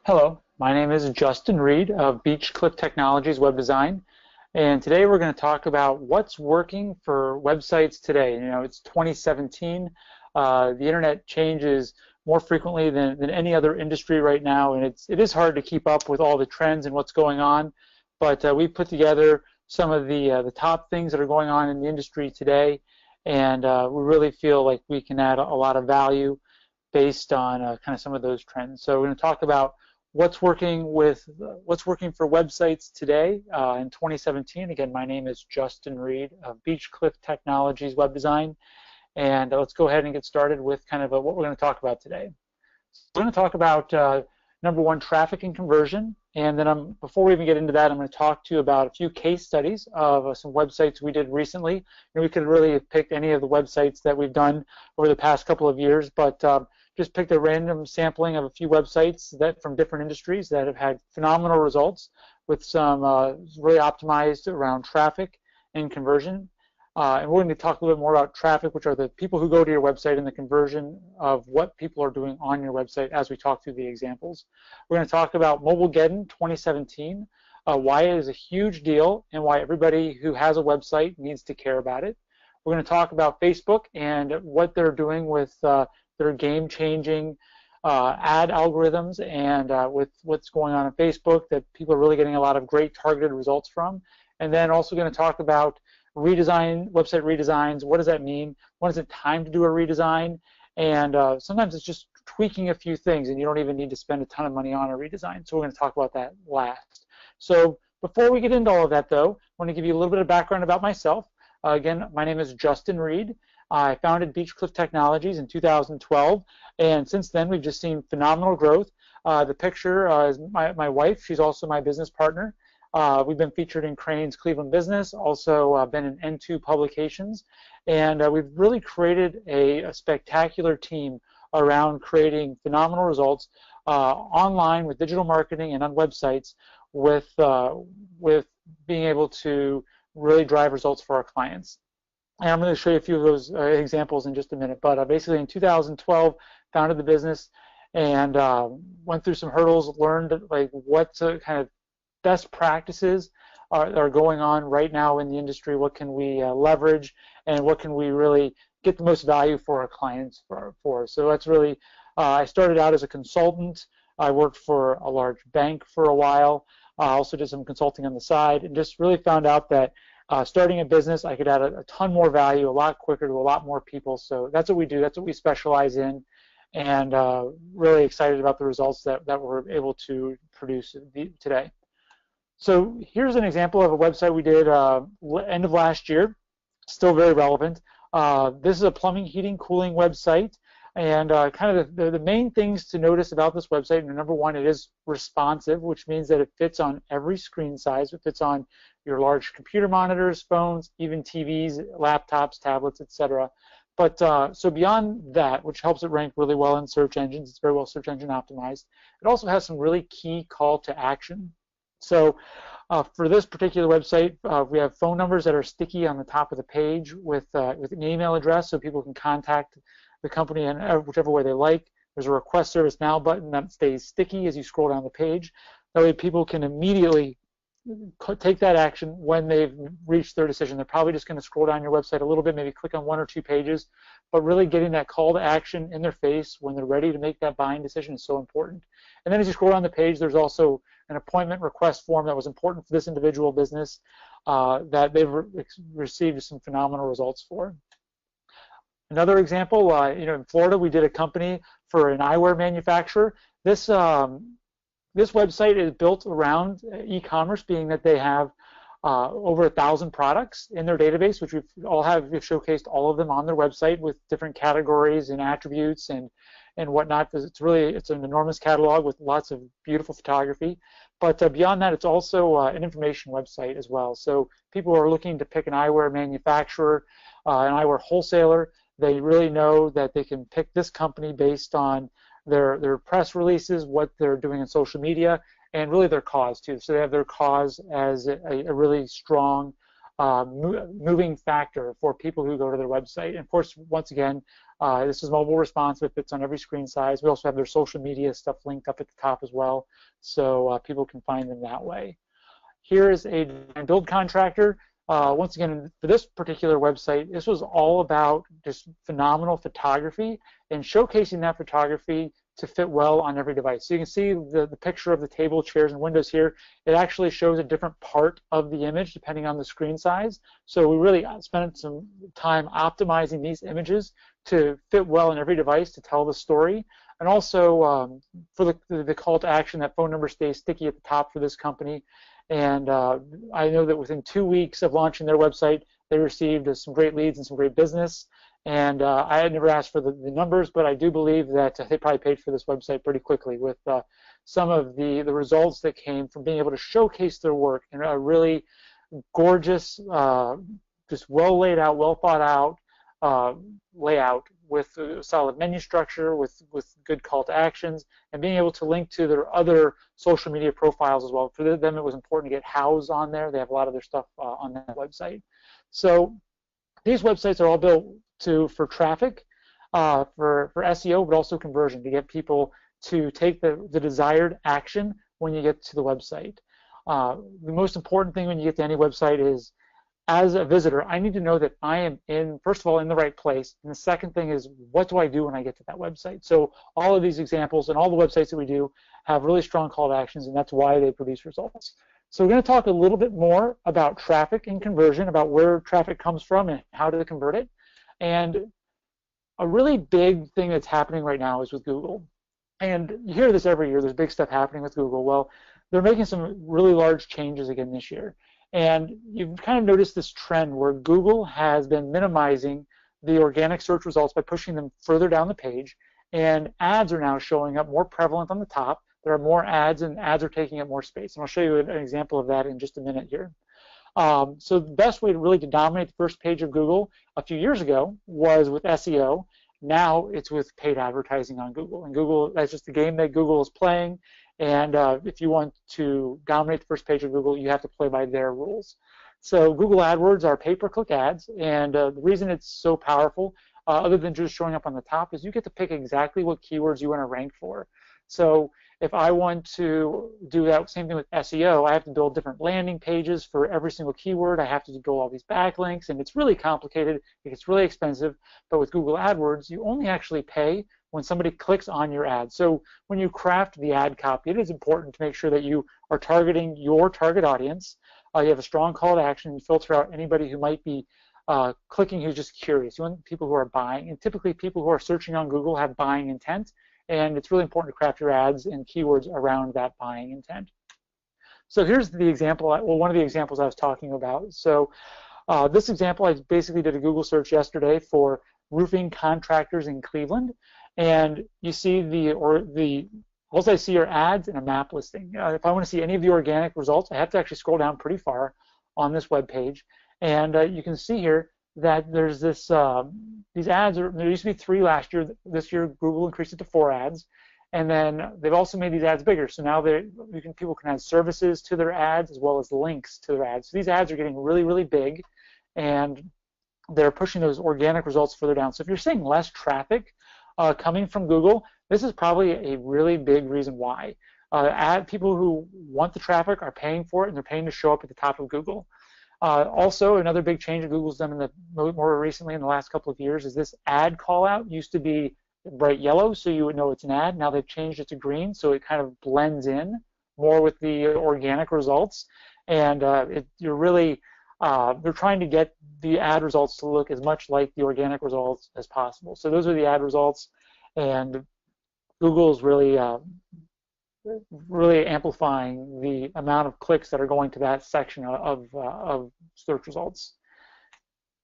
Hello, my name is Justin Reed of Beachcliff Technologies Web Design, and today we're going to talk about what's working for websites today. You know, it's 2017. The internet changes more frequently than any other industry right now, and it is hard to keep up with all the trends and what's going on. But we put together some of the top things that are going on in the industry today, and we really feel like we can add a lot of value based on kind of some of those trends. So we're going to talk about what's working for websites today in 2017. Again, my name is Justin Reed of Beachcliff Technologies Web Design, and let's go ahead and get started with kind of what we're going to talk about today. So we're going to talk about number one, traffic and conversion, and then before we even get into that, I'm going to talk to you about a few case studies of some websites we did recently. And we could really have picked any of the websites that we've done over the past couple of years, but just picked a random sampling of a few websites that from different industries that have had phenomenal results with some really optimized around traffic and conversion. And we're going to talk a little bit more about traffic, which are the people who go to your website, and the conversion of what people are doing on your website as we talk through the examples. We're going to talk about Mobilegeddon 2017, why it is a huge deal and why everybody who has a website needs to care about it. We're going to talk about Facebook and what they're doing with their game-changing ad algorithms and with what's going on Facebook that people are really getting a lot of great targeted results from. And then also going to talk about website redesigns. What does that mean? When is it time to do a redesign? And sometimes it's just tweaking a few things and you don't even need to spend a ton of money on a redesign. So we're going to talk about that last. So before we get into all of that though, I want to give you a little bit of background about myself. Again, my name is Justin Reed. I founded Beachcliff Technologies in 2012, and since then we've just seen phenomenal growth. The picture is my wife. She's also my business partner. We've been featured in Crane's Cleveland Business, also been in N2 publications, and we've really created a spectacular team around creating phenomenal results online with digital marketing and on websites with being able to really drive results for our clients. And I'm going to show you a few of those examples in just a minute. But basically in 2012, founded the business and went through some hurdles, learned like what kind of best practices are going on right now in the industry, what can we leverage, and what can we really get the most value for our clients for. So that's really, I started out as a consultant. I worked for a large bank for a while. I also did some consulting on the side and just really found out that starting a business, I could add a ton more value a lot quicker to a lot more people. So that's what we do. That's what we specialize in, and really excited about the results that we're able to produce today. So here's an example of a website we did end of last year, still very relevant. This is a plumbing, heating, cooling website. And kind of the main things to notice about this website, number one, it is responsive, which means that it fits on every screen size. It fits on your large computer monitors, phones, even TVs, laptops, tablets, etc. But so beyond that, which helps it rank really well in search engines, it's very well search engine optimized. It also has some really key call to action. So for this particular website, we have phone numbers that are sticky on the top of the page with an email address so people can contact the company in whichever way they like. There's a request service now button that stays sticky as you scroll down the page. That way people can immediately take that action when they've reached their decision. They're probably just going to scroll down your website a little bit, maybe click on one or two pages, but really getting that call to action in their face when they're ready to make that buying decision is so important. And then as you scroll down the page, there's also an appointment request form that was important for this individual business that they've received some phenomenal results for. Another example, in Florida, we did a company for an eyewear manufacturer. This website is built around e-commerce, being that they have over 1,000 products in their database, which we've showcased all of them on their website with different categories and attributes and whatnot. It's an enormous catalog with lots of beautiful photography. But beyond that, it's also an information website as well. So people who are looking to pick an eyewear manufacturer, an eyewear wholesaler, they really know that they can pick this company based on their press releases, what they're doing in social media, and really their cause too. So they have their cause as a really strong moving factor for people who go to their website. And of course, once again, This is mobile responsive, fits on every screen size. We also have their social media stuff linked up at the top as well, so people can find them that way. Here is a build contractor. Once again, for this particular website, this was all about just phenomenal photography and showcasing that photography to fit well on every device. So you can see the picture of the table, chairs, and windows here. It actually shows a different part of the image depending on the screen size. So we really spent some time optimizing these images to fit well on every device to tell the story. And also for the call to action, that phone number stays sticky at the top for this company. And I know that within 2 weeks of launching their website, they received some great leads and some great business. And I had never asked for the numbers, but I do believe that they probably paid for this website pretty quickly with some of the results that came from being able to showcase their work in a really gorgeous, just well laid out, well thought out layout with a solid menu structure, with good call to actions, and being able to link to their other social media profiles as well. For them, it was important to get House on there. They have a lot of their stuff on that website. So these websites are all built for traffic, for SEO, but also conversion, to get people to take the desired action when you get to the website. The most important thing when you get to any website is, as a visitor, I need to know that I am first of all, in the right place. And the second thing is, what do I do when I get to that website? So all of these examples and all the websites that we do have really strong call to actions, and that's why they produce results. So we're going to talk a little bit more about traffic and conversion, about where traffic comes from and how to convert it. And a really big thing that's happening right now is with Google. And you hear this every year, there's big stuff happening with Google. Well, they're making some really large changes again this year. And you've kind of noticed this trend where Google has been minimizing the organic search results by pushing them further down the page, and ads are now showing up more prevalent on the top. There are more ads, and ads are taking up more space. And I'll show you an example of that in just a minute here. So the best way to dominate the first page of Google a few years ago was with SEO. Now it's with paid advertising on Google. And Google, that's just the game that Google is playing. And if you want to dominate the first page of Google, you have to play by their rules. So Google AdWords are pay-per-click ads, and the reason it's so powerful, other than just showing up on the top, is you get to pick exactly what keywords you want to rank for. So if I want to do that same thing with SEO, I have to build different landing pages for every single keyword. I have to build all these backlinks, and it's really complicated. It gets really expensive. But with Google AdWords, you only actually pay when somebody clicks on your ad. So when you craft the ad copy, it is important to make sure that you are targeting your target audience. You have a strong call to action. You filter out anybody who might be clicking who's just curious. You want people who are buying, and typically people who are searching on Google have buying intent, and it's really important to craft your ads and keywords around that buying intent. So here's the example, well, one of the examples I was talking about. So this example, I basically did a Google search yesterday for roofing contractors in Cleveland, and you see all I see are ads and a map listing. If I want to see any of the organic results, I have to actually scroll down pretty far on this web page, and you can see here that there's this these ads. There used to be 3 last year. This year, Google increased it to 4 ads, and then they've also made these ads bigger. So now people can add services to their ads as well as links to their ads. So these ads are getting really, really big, and they're pushing those organic results further down. So if you're seeing less traffic coming from Google, this is probably a really big reason why. People who want the traffic are paying for it, and they're paying to show up at the top of Google. Also, another big change that Google's done more recently in the last couple of years is this ad call out used to be bright yellow, so you would know it's an ad. Now they've changed it to green, so it kind of blends in more with the organic results. And you're really they're trying to get the ad results to look as much like the organic results as possible. So those are the ad results, and Google's really amplifying the amount of clicks that are going to that section of search results.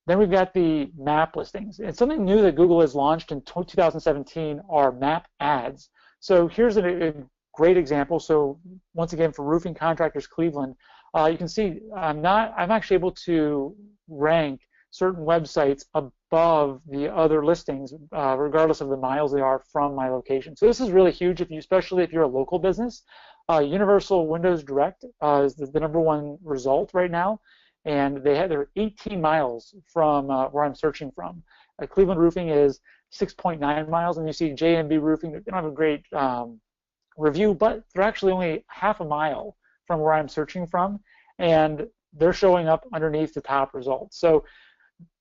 Then we've got the map listings. And something new that Google has launched in 2017 are map ads. So here's a great example. So once again, for roofing contractors Cleveland, you can see I'm actually able to rank certain websites above the other listings, regardless of the miles they are from my location. So this is really huge, especially if you're a local business. Universal Windows Direct is the #1 result right now, and they're 18 miles from where I'm searching from. Cleveland Roofing is 6.9 miles, and you see J&B Roofing. They don't have a great review, but they're actually only half a mile from where I'm searching from, and they're showing up underneath the top results. So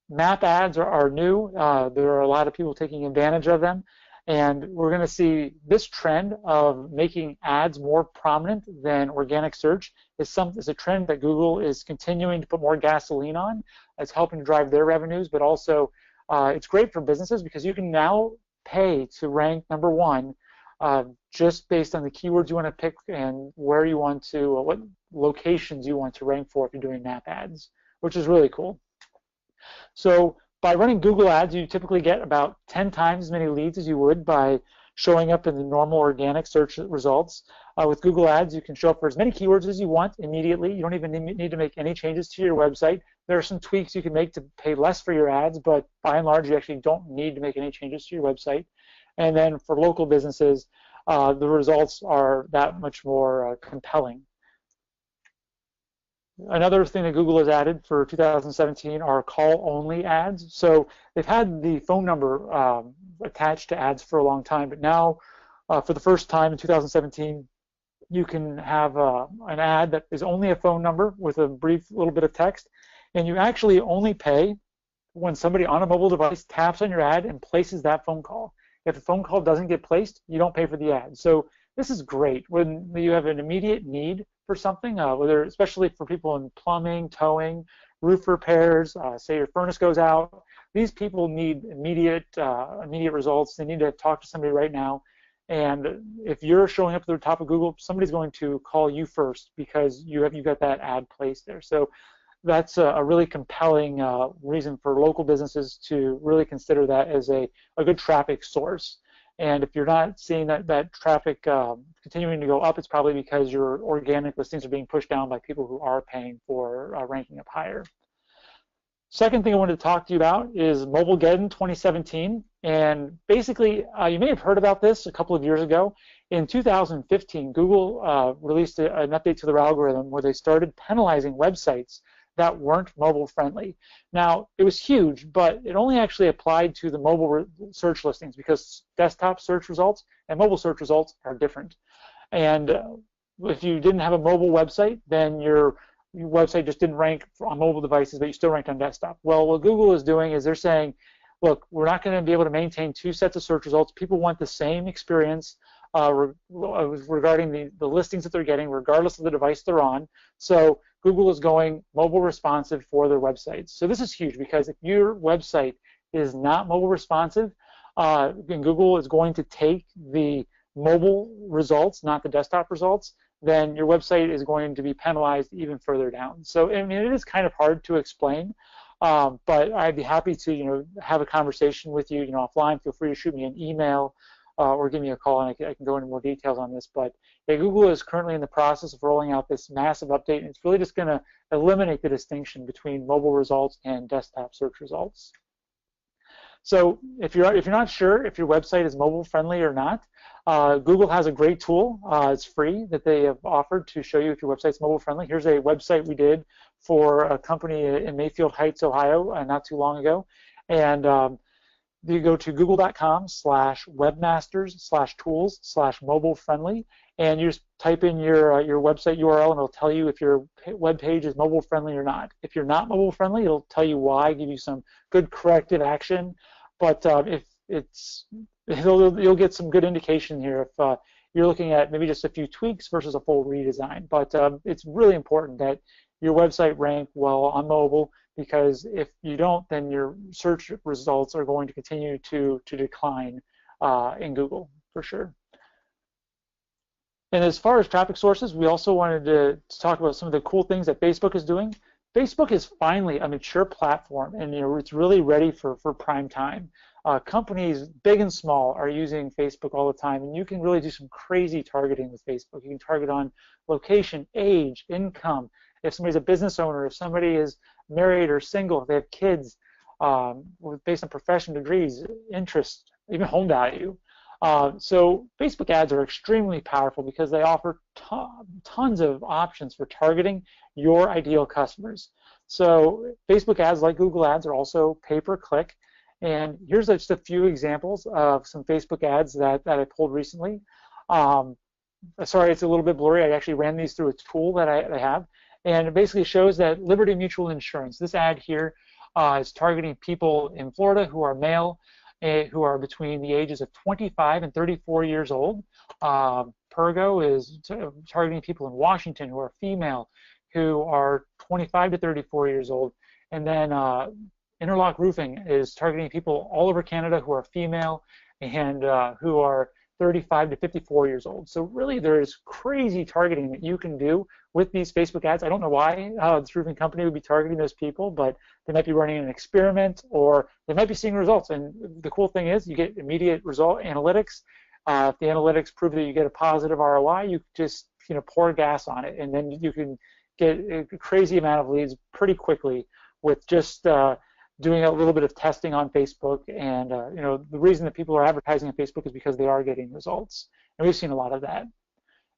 map ads are new. There are a lot of people taking advantage of them, and we're going to see this trend of making ads more prominent than organic search is a trend that Google is continuing to put more gasoline on. It's helping drive their revenues, but also it's great for businesses because you can now pay to rank #1 just based on the keywords you want to pick and where you want to, what locations you want to rank for if you're doing map ads, which is really cool. So by running Google Ads, you typically get about 10 times as many leads as you would by showing up in the normal organic search results. With Google Ads, you can show up for as many keywords as you want immediately. You don't even need to make any changes to your website. There are some tweaks you can make to pay less for your ads, but by and large, you actually don't need to make any changes to your website. And then for local businesses, the results are that much more compelling. Another thing that Google has added for 2017 are call-only ads. So they've had the phone number attached to ads for a long time, but now for the first time in 2017, you can have an ad that is only a phone number with a brief little bit of text, and you actually only pay when somebody on a mobile device taps on your ad and places that phone call. If the phone call doesn't get placed, you don't pay for the ad. So this is great when you have an immediate need for something, especially for people in plumbing, towing, roof repairs, say your furnace goes out. These people need immediate results. They need to talk to somebody right now. And if you're showing up at the top of Google, somebody's going to call you first because you got that ad placed there. So that's a really compelling reason for local businesses to really consider that as a good traffic source. And if you're not seeing that traffic continuing to go up, it's probably because your organic listings are being pushed down by people who are paying for ranking up higher. Second thing I wanted to talk to you about is Mobilegeddon 2017. And basically, you may have heard about this a couple of years ago. In 2015, Google released an update to their algorithm where they started penalizing websites that weren't mobile friendly. Now, it was huge, but it only actually applied to the mobile search listings because desktop search results and mobile search results are different. And if you didn't have a mobile website, then your website just didn't rank on mobile devices, but you still ranked on desktop. Well, what Google is doing is they're saying, look, we're not going to be able to maintain two sets of search results. People want the same experience regarding the listings that they're getting, regardless of the device they're on. So Google is going mobile responsive for their websites. So this is huge because if your website is not mobile responsive, then Google is going to take the mobile results, not the desktop results, then your website is going to be penalized even further down. So I mean, it is kind of hard to explain, but I'd be happy to have a conversation with you offline. Feel free to shoot me an email or give me a call, and I can go into more details on this. But yeah, Google is currently in the process of rolling out this massive update, and it's really just going to eliminate the distinction between mobile results and desktop search results. So if you're not sure if your website is mobile friendly or not, Google has a great tool. It's free that they have offered to show you if your website's mobile friendly. Here's a website we did for a company in Mayfield Heights, Ohio, not too long ago, and you go to google.com/webmasters/tools/mobile-friendly, and you just type in your website URL, and it'll tell you if your web page is mobile friendly or not. If you're not mobile friendly, it'll tell you why, give you some good corrective action. But if you'll get some good indication here if you're looking at maybe just a few tweaks versus a full redesign. But it's really important that your website rank well on mobile, because if you don't, then your search results are going to continue to decline in Google for sure. And as far as traffic sources, we also wanted to talk about some of the cool things that Facebook is doing. Facebook is finally a mature platform, and it's really ready for prime time. Companies big and small are using Facebook all the time, and you can really do some crazy targeting with Facebook. You can target on location, age, income. If somebody's a business owner, if somebody is married or single, if they have kids, based on profession, degrees, interest, even home value. So Facebook ads are extremely powerful because they offer tons of options for targeting your ideal customers. So Facebook ads, like Google ads, are also pay-per-click, And here's just a few examples of some Facebook ads that I pulled recently. Sorry, it's a little bit blurry. I actually ran these through a tool that I have, and it basically shows that Liberty Mutual Insurance, this ad here is targeting people in Florida who are male, who are between the ages of 25 and 34 years old. Pergo is targeting people in Washington who are female, who are 25 to 34 years old. And then Interlock Roofing is targeting people all over Canada who are female and who are 35 to 54 years old. So really there's crazy targeting that you can do with these Facebook ads. I don't know why this roofing company would be targeting those people, but they might be running an experiment or they might be seeing results. And the cool thing is you get immediate result analytics. If the analytics prove that you get a positive ROI, you just pour gas on it, and then you can get a crazy amount of leads pretty quickly with just doing a little bit of testing on Facebook. And the reason that people are advertising on Facebook is because they are getting results, and we've seen a lot of that.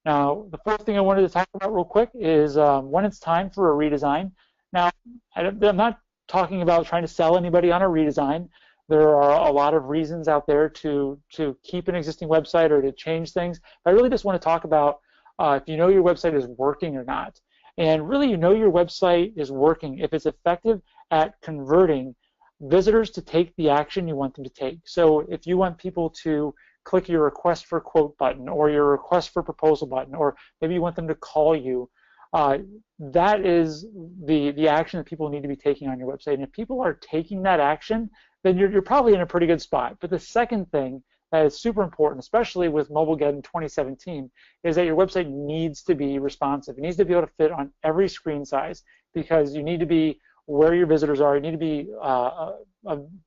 Now, the first thing I wanted to talk about real quick is when it's time for a redesign. Now, I'm not talking about trying to sell anybody on a redesign. There are a lot of reasons out there to keep an existing website or to change things. But I really just want to talk about if you know your website is working or not. And really, you know your website is working if it's effective at converting visitors to take the action you want them to take. So if you want people to click your request for quote button or your request for proposal button, or maybe you want them to call you, that is the action that people need to be taking on your website. And if people are taking that action, then you're probably in a pretty good spot. But the second thing that is super important, especially with MobileGet in 2017, is that your website needs to be responsive. It needs to be able to fit on every screen size, because you need to be where your visitors are. You need to be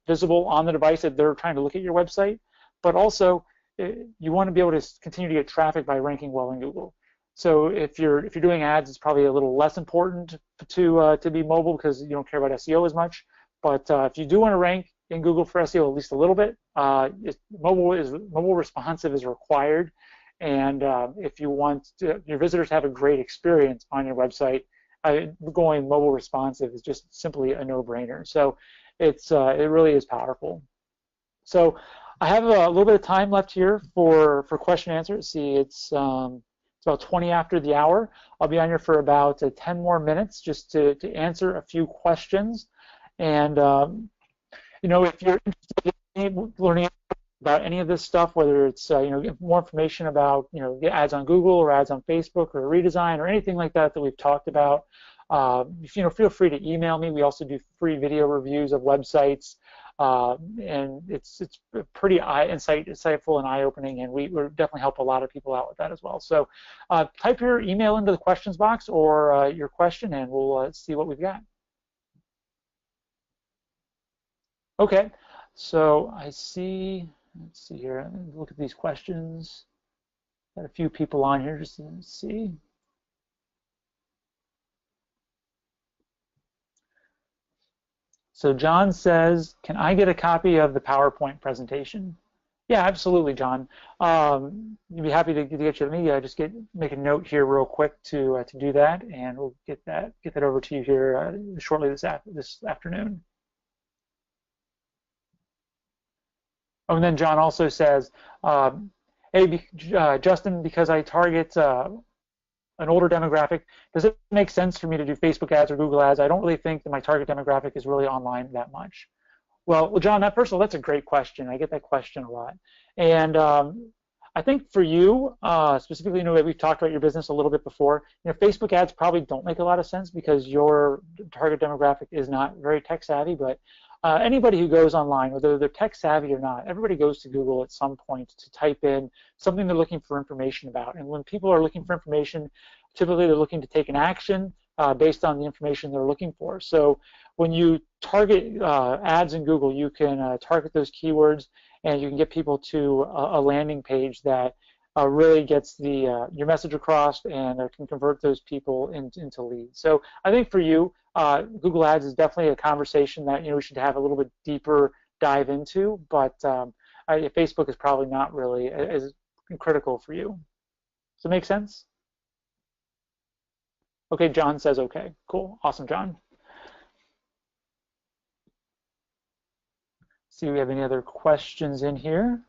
visible on the device that they're trying to look at your website, but also you want to be able to continue to get traffic by ranking well in Google. So if you're doing ads, it's probably a little less important to be mobile because you don't care about SEO as much. But if you do want to rank in Google for SEO at least a little bit, mobile responsive is required. And if you want your visitors to have a great experience on your website, going mobile responsive is just simply a no-brainer. So it really is powerful. So I have a little bit of time left here for question and answer. See, it's about 20 after the hour. I'll be on here for about 10 more minutes just to answer a few questions. And if you're interested in learning about any of this stuff, whether it's more information about ads on Google or ads on Facebook or a redesign or anything like that we've talked about, feel free to email me. We also do free video reviews of websites, and it's pretty insightful and eye-opening, and we definitely help a lot of people out with that as well. So type your email into the questions box or your question, and we'll see what we've got. Okay, so I see. Let's see here. Look at these questions. Got a few people on here just to see. So John says, can I get a copy of the PowerPoint presentation? Yeah, absolutely, John. You'd be happy to get you to me. Just make a note here real quick to do that, and we'll get that over to you here shortly this afternoon. Oh, and then John also says, hey, Justin, because I target an older demographic, does it make sense for me to do Facebook ads or Google ads? I don't really think that my target demographic is really online that much. Well, John, first of all, that's a great question. I get that question a lot. And I think for you, specifically, we've talked about your business a little bit before. Facebook ads probably don't make a lot of sense because your target demographic is not very tech savvy, but anybody who goes online, whether they're tech savvy or not, everybody goes to Google at some point to type in something they're looking for information about. And when people are looking for information, typically they're looking to take an action based on the information they're looking for. So when you target ads in Google, you can target those keywords, and you can get people to a landing page that really gets your message across and can convert those people into leads. So I think for you, Google Ads is definitely a conversation that we should have a little bit deeper dive into, but Facebook is probably not really as critical for you. Does it make sense? Okay, John says okay. Cool, awesome, John. see if we have any other questions in here.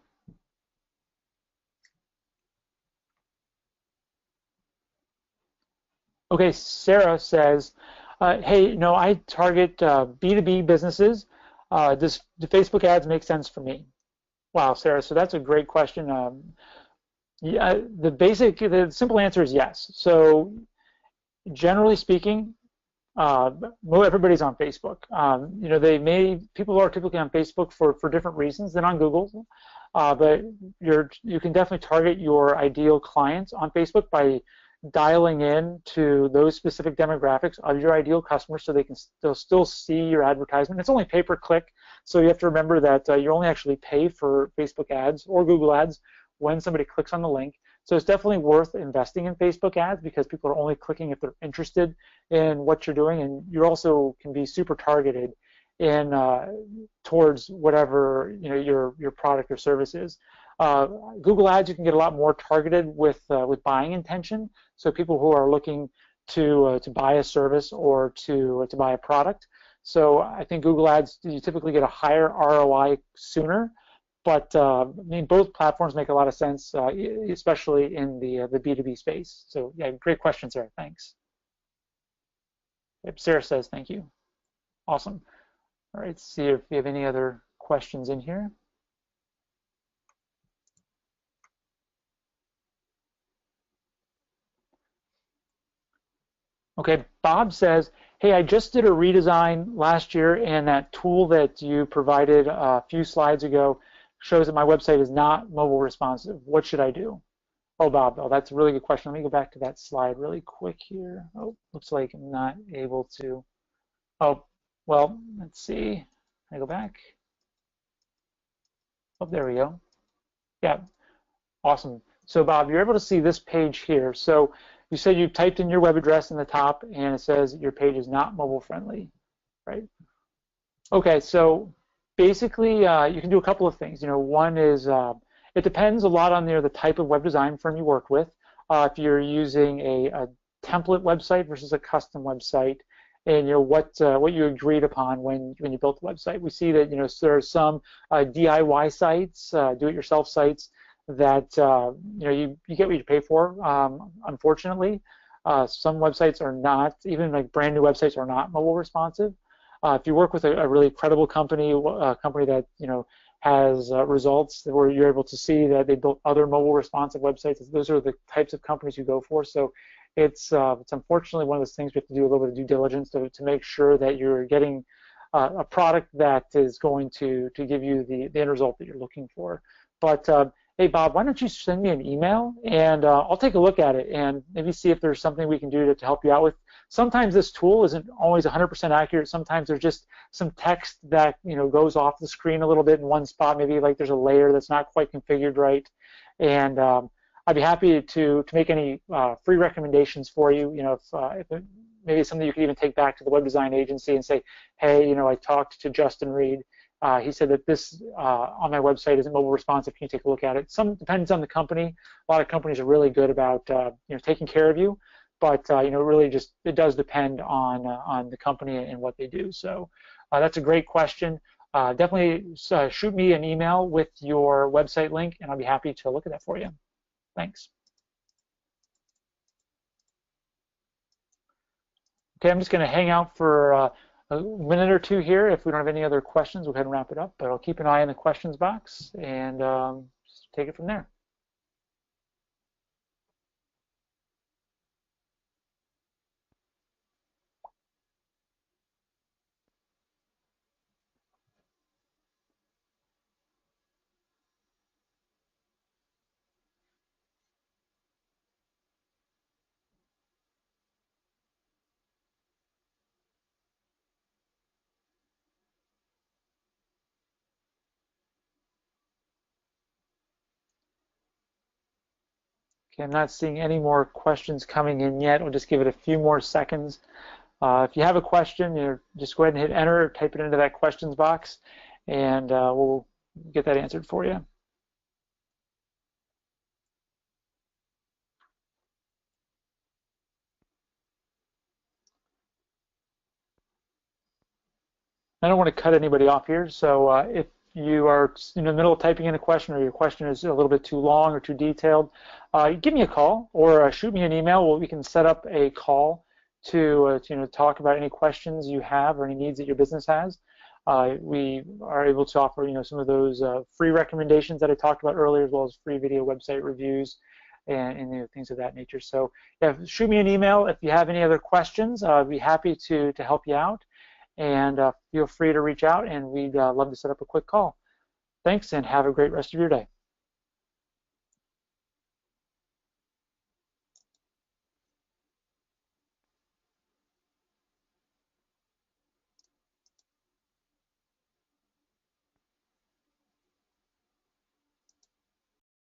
Okay, Sarah says, hey, no, I target B2B businesses. Do Facebook ads make sense for me? Wow, Sarah, so that's a great question. Yeah, the simple answer is yes. So generally speaking, everybody's on Facebook. People are typically on Facebook for different reasons than on Google, but you can definitely target your ideal clients on Facebook by dialing in to those specific demographics of your ideal customers so they can still see your advertisement. It's only pay per click, so you have to remember that you only actually pay for Facebook ads or Google ads when somebody clicks on the link. So it's definitely worth investing in Facebook ads because people are only clicking if they're interested in what you're doing, and you also can be super targeted in towards whatever your product or service is. Google ads, you can get a lot more targeted with buying intention. So people who are looking to buy a service or to buy a product. So I think Google ads, you typically get a higher ROI sooner. But I mean, both platforms make a lot of sense, especially in the B2B space. So yeah, great question, Sarah. Thanks. Yep, Sarah says thank you. Awesome. All right, let's see if we have any other questions in here. Okay, Bob says, hey, I just did a redesign last year, and that tool that you provided a few slides ago shows that my website is not mobile responsive. What should I do? Oh, Bob, that's a really good question. Let me go back to that slide really quick here. Oh, looks like I'm not able to. Oh, well, let's see. Can I go back? Oh, there we go. Yeah, awesome. So, Bob, you're able to see this page here. So you said you typed in your web address in the top, and it says your page is not mobile friendly, right? Okay, so basically, you can do a couple of things. One is it depends a lot on the type of web design firm you work with. If you're using a template website versus a custom website, and what you agreed upon when you built the website. We see that there are some DIY sites, do-it-yourself sites that you get what you pay for. Unfortunately, some websites are not, even like brand new websites are not mobile responsive. If you work with a really credible company, a company that has results where you're able to see that they built other mobile responsive websites, those are the types of companies you go for. So it's unfortunately one of those things we have to do a little bit of due diligence to make sure that you're getting a product that is going to give you the end result that you're looking for. But hey, Bob, why don't you send me an email, and I'll take a look at it and maybe see if there's something we can do to help you out with. Sometimes this tool isn't always 100% accurate. Sometimes there's just some text that goes off the screen a little bit in one spot. Maybe like there's a layer that's not quite configured right, and I'd be happy to make any free recommendations for you. If maybe it's something you could even take back to the web design agency and say, hey, I talked to Justin Reed. He said that this on my website isn't mobile responsive. Can you take a look at it? Some depends on the company. A lot of companies are really good about taking care of you, but really just it does depend on the company and what they do. So that's a great question. Definitely shoot me an email with your website link, and I'll be happy to look at that for you. Thanks. Okay, I'm just going to hang out for a minute or two here. If we don't have any other questions, we'll go ahead and wrap it up. But I'll keep an eye on the questions box and just take it from there. Okay, I'm not seeing any more questions coming in yet. We'll just give it a few more seconds. If you have a question, just go ahead and hit enter, or type it into that questions box, and we'll get that answered for you. I don't want to cut anybody off here, so if you are in the middle of typing in a question, or your question is a little bit too long or too detailed, give me a call or shoot me an email. We can set up a call to talk about any questions you have or any needs that your business has. We are able to offer some of those free recommendations that I talked about earlier, as well as free video website reviews and things of that nature. So yeah, shoot me an email if you have any other questions. I'd be happy to help you out, and feel free to reach out, and we'd love to set up a quick call. Thanks, and have a great rest of your day.